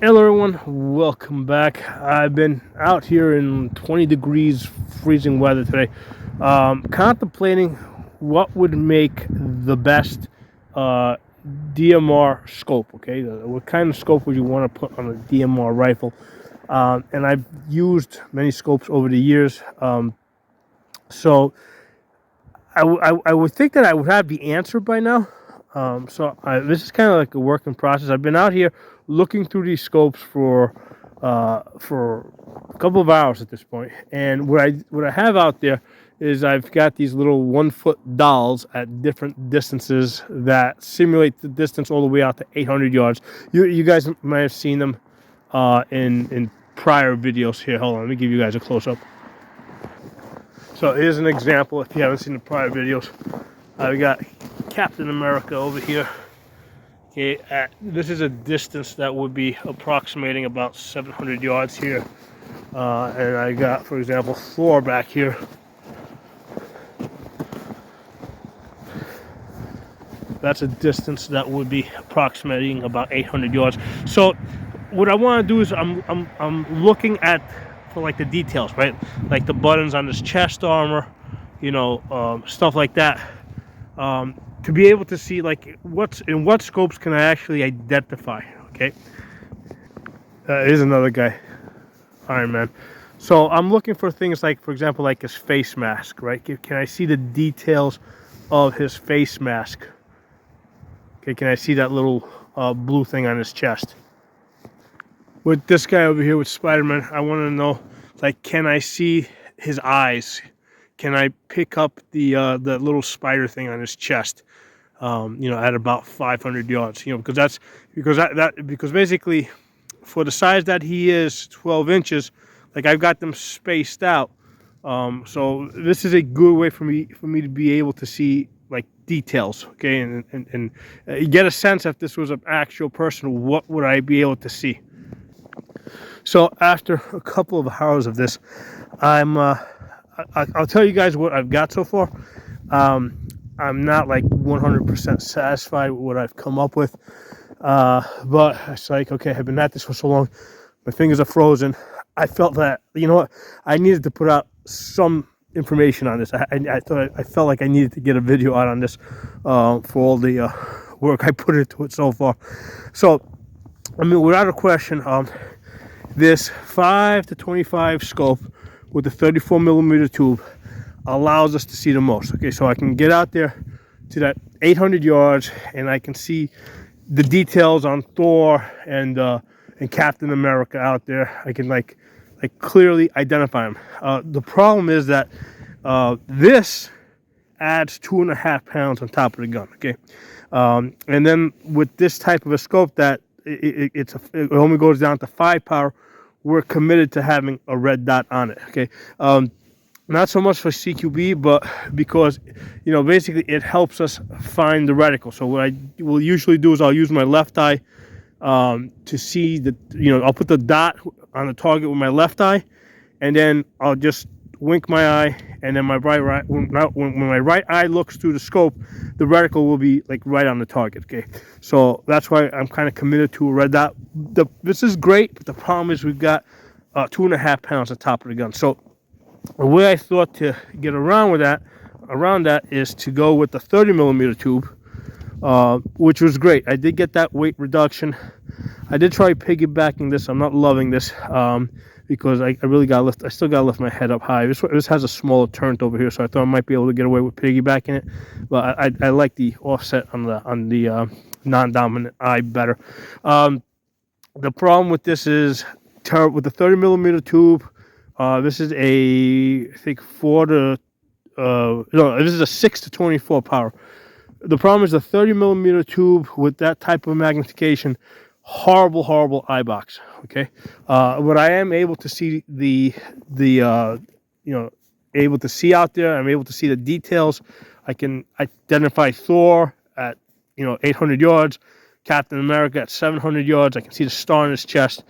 Hello everyone, welcome back. I've been out here in 20 degrees freezing weather today, contemplating what would make the best DMR scope. Okay, what kind of scope would you want to put on a DMR rifle? And I've used many scopes over the years, so I would think that I would have the answer by now. This is kind of like a work in process. I've been out here looking through these scopes for a couple of hours at this point, and what I have out there is I've got these little 1-foot dolls at different distances that simulate the distance all the way out to 800 yards. You guys might have seen them in prior videos. Here, hold on, let me give you guys a close up. So here's an example if you haven't seen the prior videos. I've got Captain America over here. Okay, this is a distance that would be approximating about 700 yards here. And I got, for example, Thor back here. That's a distance that would be approximating about 800 yards. So what I want to do is I'm looking at for like the details, right? Like the buttons on this chest armor, stuff like that. To be able to see like what scopes can I actually identify. Okay, here's another guy, Iron Man. So I'm looking for things like, for example, like his face mask, right? Can I see the details of his face mask? Okay, can I see that little blue thing on his chest? With this guy over here with Spider-Man, I want to know, like, can I see his eyes? Can I pick up the little spider thing on his chest? At about 500 yards. Because basically, for the size that he is, 12 inches, like I've got them spaced out. So this is a good way for me to be able to see like details. Okay, and get a sense if this was an actual person, what would I be able to see? So after a couple of hours of this, I'll tell you guys what I've got so far. I'm not like 100% satisfied with what I've come up with, but it's like, okay, I've been at this for so long, my fingers are frozen. I felt that, you know what, I needed to put out some information on this. I felt like I needed to get a video out on this for all the work I put into it so far. So, I mean, without a question, this 5 to 25 scope with the 34 millimeter tube allows us to see the most. Okay, so I can get out there to that 800 yards and I can see the details on Thor and Captain America out there. I can like clearly identify them. The problem is that this adds 2.5 pounds on top of the gun. Okay, and then with this type of a scope that it only goes down to 5 power, we're committed to having a red dot on it. Okay. Not so much for CQB, but because, basically it helps us find the reticle. So what I will usually do is I'll use my left eye to see I'll put the dot on the target with my left eye, and then I'll just wink my eye, and then when my right eye looks through the scope, the reticle will be like right on the target. Okay, so that's why I'm kind of committed to a red dot. This is great, but the problem is we've got 2.5 pounds on top of the gun. So the way I thought to get around that is to go with the 30 millimeter tube, which was great. I did get that weight reduction. I did try piggybacking this. I'm not loving this because I really got to lift. I still got to lift my head up high. This has a smaller turn over here, so I thought I might be able to get away with piggybacking it. But I like the offset on the non-dominant eye better. The problem with this is with the 30 millimeter tube. This is I think this is a 6 to 24 power. The problem is the 30 millimeter tube with that type of magnification, horrible eye box. Okay, but I am able to see able to see out there. I'm able to see the details. I can identify Thor at 800 yards, Captain America at 700 yards. I can see the star on his chest.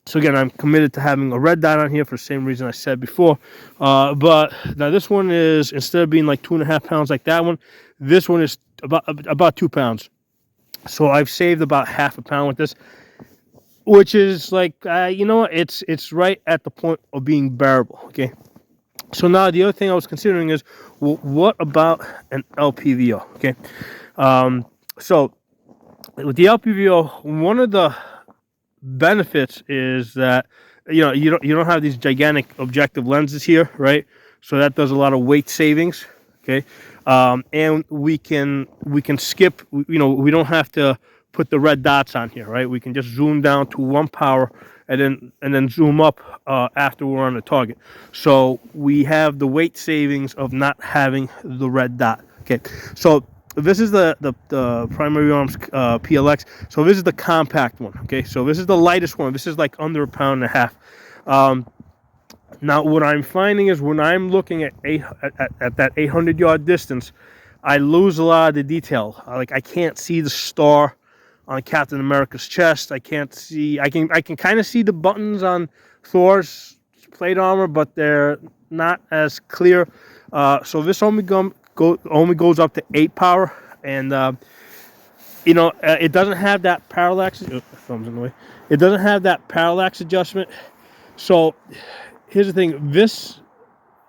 So again, I'm committed to having a red dot on here for the same reason I said before. But now this one is, instead of being like 2.5 pounds like that one, this one is about 2 pounds. So I've saved about 0.5 pound with this. which is like, you know what, it's right at the point of being bearable. Okay, so now the other thing I was considering is, well, what about an LPVO? Okay, so with the LPVO, one of the benefits is that, you don't have these gigantic objective lenses here, right? So that does a lot of weight savings. Okay, and we can skip. We don't have to put the red dots on here, right? We can just zoom down to one power and then zoom up after we're on the target. So we have the weight savings of not having the red dot. Okay, so this is the primary arms PLX. So this is the compact one. Okay, so this is the lightest one. This is like under a pound and a half. Now, what I'm finding is when I'm looking at that 800-yard distance, I lose a lot of the detail. Like, I can't see the star on Captain America's chest. I can't see. I can kind of see the buttons on Thor's plate armor, but they're not as clear. So this only goes up to 8 power, and it doesn't have that parallax. Thumb's in the way. It doesn't have that parallax adjustment. So here's the thing. This,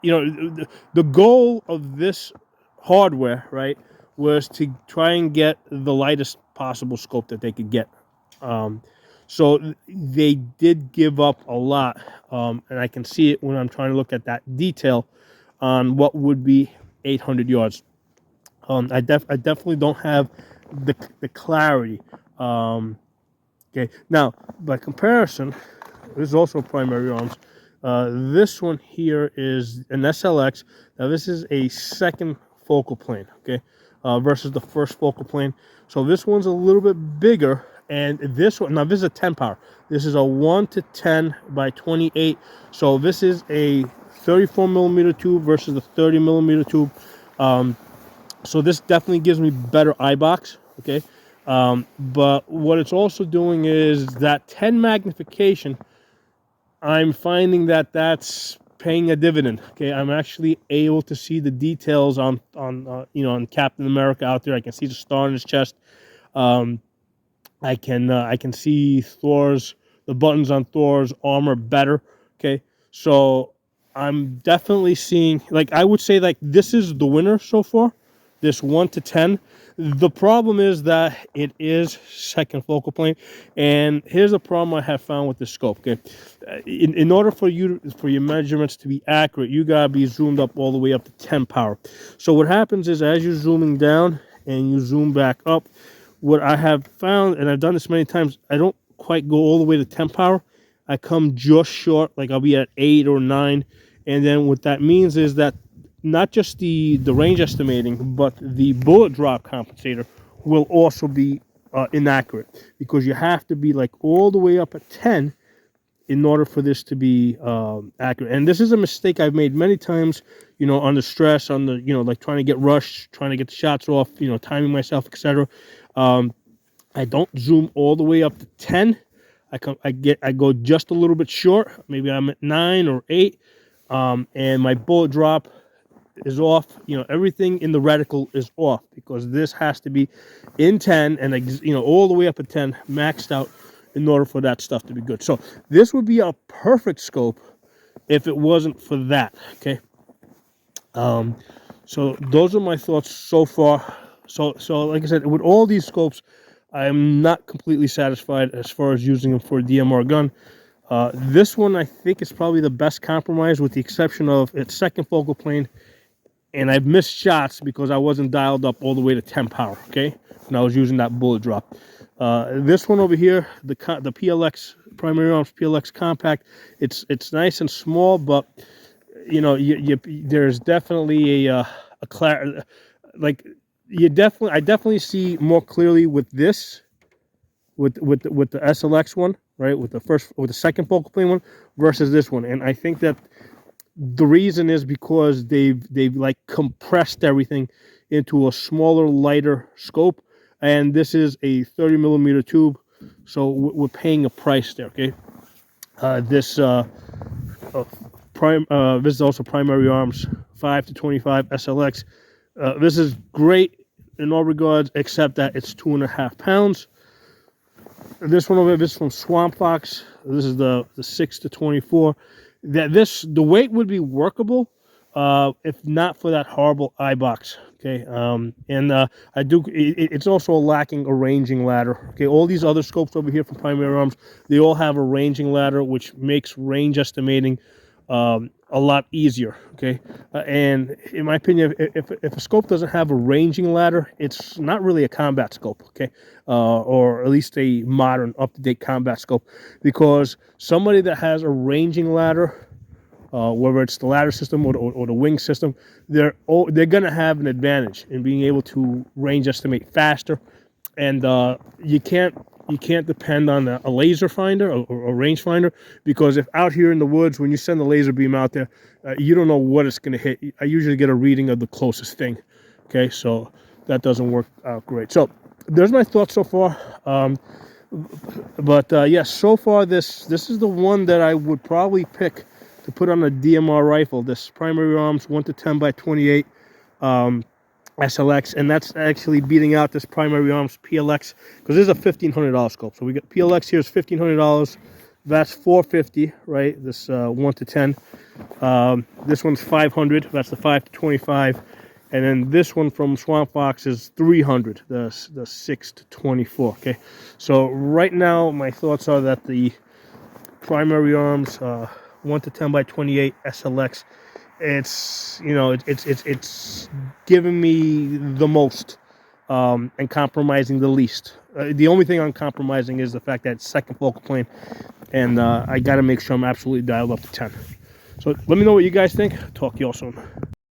the goal of this hardware, right, was to try and get the lightest possible scope that they could get. So they did give up a lot, and I can see it when I'm trying to look at that detail on what would be 800 yards. I definitely don't have the clarity. Okay, now by comparison, this is also primary arms. This one here is an SLX. Now this is a second focal plane, okay, versus the first focal plane. So this one's a little bit bigger, and this one, now this is a 10 power. This is a 1:10 by 28. So this is a 34 millimeter tube versus the 30 millimeter tube. So this definitely gives me better eye box, okay. But what it's also doing is that 10 magnification. I'm finding that that's paying a dividend. Okay, I'm actually able to see the details on Captain America out there. I can see the star in his chest. I can see the buttons on Thor's armor better. Okay, so I'm definitely seeing, like, I would say, like, this is the winner so far. This 1:10. The problem is that it is second focal plane, and here's the problem I have found with the scope. Okay, in order for your measurements to be accurate, you gotta be zoomed up all the way up to 10 power. So what happens is, as you're zooming down and you zoom back up, what I have found, and I've done this many times, I don't quite go all the way to 10 power. I come just short, like I'll be at 8 or 9, and then what that means is that not just the range estimating, but the bullet drop compensator will also be inaccurate, because you have to be like all the way up at 10 in order for this to be accurate. And this is a mistake I've made many times, under stress, like trying to get rushed, trying to get the shots off, timing myself, etc. I don't zoom all the way up to 10. I go just a little bit short. Maybe I'm at 9 or 8, and my bullet drop is off. Everything in the reticle is off, because this has to be in 10 and all the way up at 10 maxed out in order for that stuff to be good. So this would be a perfect scope if it wasn't for that. Okay, so those are my thoughts so far. So like I said, with all these scopes, I am not completely satisfied as far as using them for a DMR gun. This one, I think, is probably the best compromise, with the exception of its second focal plane. And I've missed shots because I wasn't dialed up all the way to 10 power, okay? And I was using that bullet drop. This one over here, the PLX, primary arms PLX compact, it's nice and small, but there's definitely a like, I definitely see more clearly with this, with the SLX one, right? With the second focal plane one versus this one. And I think that the reason is because they've like compressed everything into a smaller, lighter scope, and this is a 30 millimeter tube, so we're paying a price there. Okay, this is also primary arms 5-25 SLX. This is great in all regards, except that it's 2.5 pounds. This one over here, this is from Swampfox. This is the 6 to 24. The weight would be workable if not for that horrible eye box. Okay, it's also lacking a ranging ladder. Okay, all these other scopes over here from Primary Arms, they all have a ranging ladder, which makes range estimating a lot easier. Okay, and in my opinion, if a scope doesn't have a ranging ladder, it's not really a combat scope. Okay, or at least a modern, up-to-date combat scope, because somebody that has a ranging ladder, whether it's the ladder system or the wing system, they're gonna have an advantage in being able to range estimate faster, and you can't depend on a laser finder or a range finder, because if out here in the woods when you send the laser beam out there, you don't know what it's gonna hit. I usually get a reading of the closest thing. Okay, so that doesn't work out great. So there's my thoughts so far. But yes, so far this is the one that I would probably pick to put on a DMR rifle. This Primary Arms 1 to 10 by 28 SLX, and that's actually beating out this Primary Arms PLX, because this is a $1,500 scope. So we got PLX here is $1,500. That's $450, right? This 1 to 10. This one's $500. That's the 5 to 25. And then this one from Swampfox is $300. The 6 to 24. Okay. So right now my thoughts are that the Primary Arms 1 to 10 by 28 SLX, it's it's giving me the most and compromising the least. The only thing I'm compromising is the fact that it's second focal plane, and I got to make sure I'm absolutely dialed up to 10. So let me know what you guys think. Talk to y'all soon.